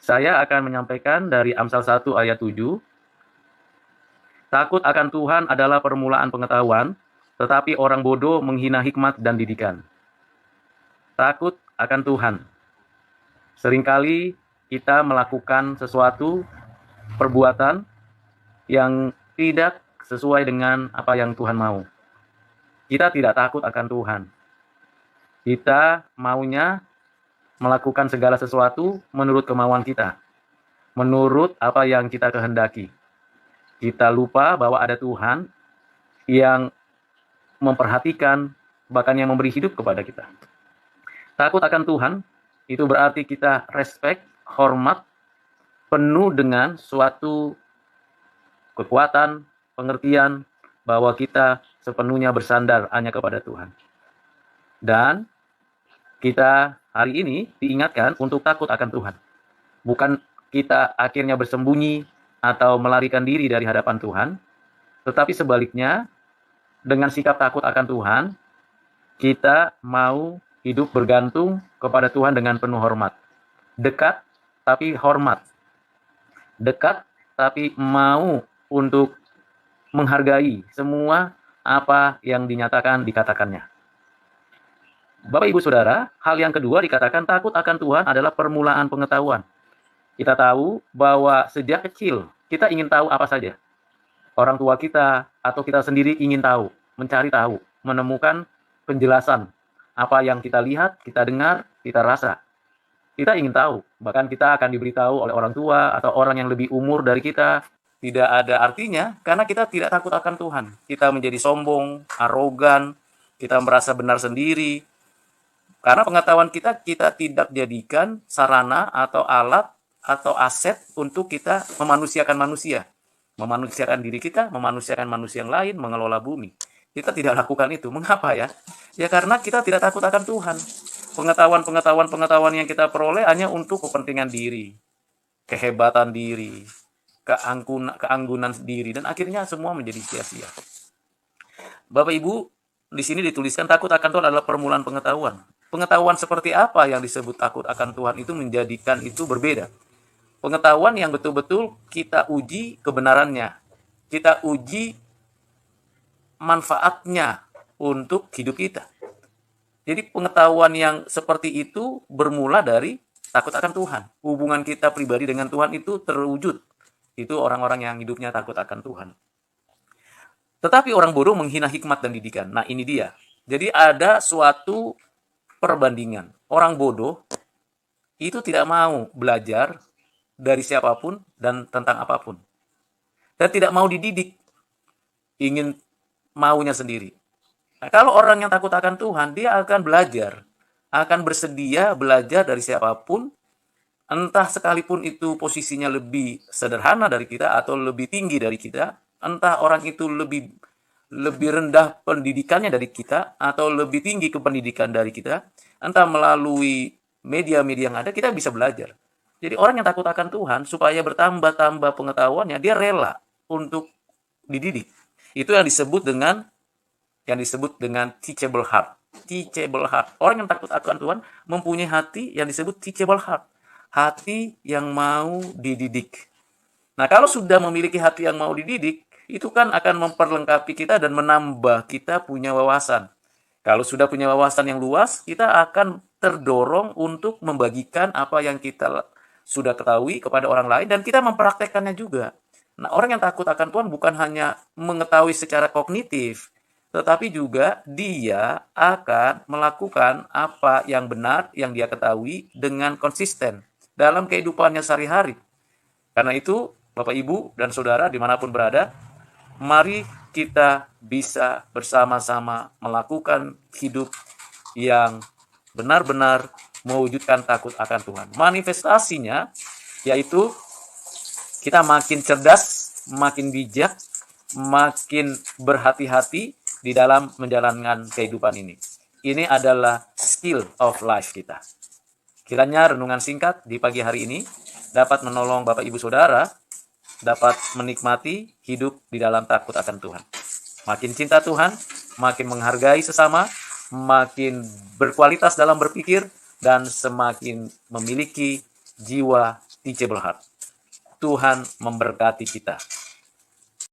Saya akan menyampaikan dari Amsal 1 ayat 7. Takut akan Tuhan adalah permulaan pengetahuan, tetapi orang bodoh menghina hikmat dan didikan. Takut akan Tuhan. Seringkali kita melakukan sesuatu perbuatan yang tidak sesuai dengan apa yang Tuhan mau. Kita tidak takut akan Tuhan. Kita maunya melakukan segala sesuatu menurut kemauan kita, menurut apa yang kita kehendaki. Kita lupa bahwa ada Tuhan yang memperhatikan, bahkan yang memberi hidup kepada kita. Takut akan Tuhan, itu berarti kita respect, hormat, penuh dengan suatu kekuatan, pengertian, bahwa kita sepenuhnya bersandar hanya kepada Tuhan. Dan kita hari ini diingatkan untuk takut akan Tuhan. Bukan kita akhirnya bersembunyi atau melarikan diri dari hadapan Tuhan, tetapi sebaliknya, dengan sikap takut akan Tuhan, kita mau hidup bergantung kepada Tuhan dengan penuh hormat. Dekat, tapi hormat. Dekat, tapi mau untuk menghargai semua apa yang dinyatakan dikatakannya. Bapak Ibu Saudara, hal yang kedua dikatakan takut akan Tuhan adalah permulaan pengetahuan. Kita tahu bahwa sejak kecil kita ingin tahu apa saja. Orang tua kita atau kita sendiri ingin tahu, mencari tahu, menemukan penjelasan apa yang kita lihat, kita dengar, kita rasa. Kita ingin tahu, bahkan kita akan diberitahu oleh orang tua atau orang yang lebih umur dari kita. Tidak ada artinya karena kita tidak takut akan Tuhan. Kita menjadi sombong, arogan, kita merasa benar sendiri. Karena pengetahuan kita tidak jadikan sarana atau alat atau aset untuk kita memanusiakan manusia. Memanusiakan diri kita, memanusiakan manusia yang lain, mengelola bumi. Kita tidak lakukan itu. Mengapa ya? Ya karena kita tidak takut akan Tuhan. Pengetahuan yang kita peroleh hanya untuk kepentingan diri, kehebatan diri, keanggunan diri, dan akhirnya semua menjadi sia-sia. Bapak Ibu, di sini dituliskan takut akan Tuhan adalah permulaan pengetahuan. Pengetahuan seperti apa yang disebut takut akan Tuhan itu menjadikan itu berbeda. Pengetahuan yang betul-betul kita uji kebenarannya, kita uji manfaatnya untuk hidup kita. Jadi pengetahuan yang seperti itu bermula dari takut akan Tuhan. Hubungan kita pribadi dengan Tuhan itu terwujud. Itu orang-orang yang hidupnya takut akan Tuhan. Tetapi orang bodoh menghina hikmat dan didikan. Nah ini dia. Jadi ada suatu perbandingan. Orang bodoh itu tidak mau belajar dari siapapun dan tentang apapun. Dan tidak mau dididik. Ingin maunya sendiri. Nah, kalau orang yang takut akan Tuhan, dia akan belajar. Akan bersedia belajar dari siapapun. Entah sekalipun itu posisinya lebih sederhana dari kita atau lebih tinggi dari kita. Entah orang itu lebih rendah pendidikannya dari kita atau lebih tinggi kependidikan dari kita. Entah melalui media-media yang ada, kita bisa belajar. Jadi orang yang takut akan Tuhan, supaya bertambah-tambah pengetahuannya, dia rela untuk dididik. Itu yang disebut dengan teachable heart. Teachable heart. Orang yang takut akan Tuhan mempunyai hati yang disebut teachable heart. Hati yang mau dididik. Nah, kalau sudah memiliki hati yang mau dididik, itu kan akan memperlengkapi kita dan menambah kita punya wawasan. Kalau sudah punya wawasan yang luas, kita akan terdorong untuk membagikan apa yang kita sudah ketahui kepada orang lain dan kita mempraktekkannya juga. Nah, orang yang takut akan Tuhan bukan hanya mengetahui secara kognitif, tetapi juga dia akan melakukan apa yang benar yang dia ketahui dengan konsisten dalam kehidupannya sehari-hari. Karena itu, Bapak, Ibu, dan Saudara dimanapun berada, mari kita bisa bersama-sama melakukan hidup yang benar-benar mewujudkan takut akan Tuhan. Manifestasinya yaitu kita makin cerdas, makin bijak, makin berhati-hati di dalam menjalankan kehidupan ini. Ini adalah skill of life kita. Kiranya renungan singkat di pagi hari ini dapat menolong Bapak Ibu Saudara dapat menikmati hidup di dalam takut akan Tuhan. Makin cinta Tuhan, makin menghargai sesama, makin berkualitas dalam berpikir, dan semakin memiliki jiwa Teachable Heart. Tuhan memberkati kita.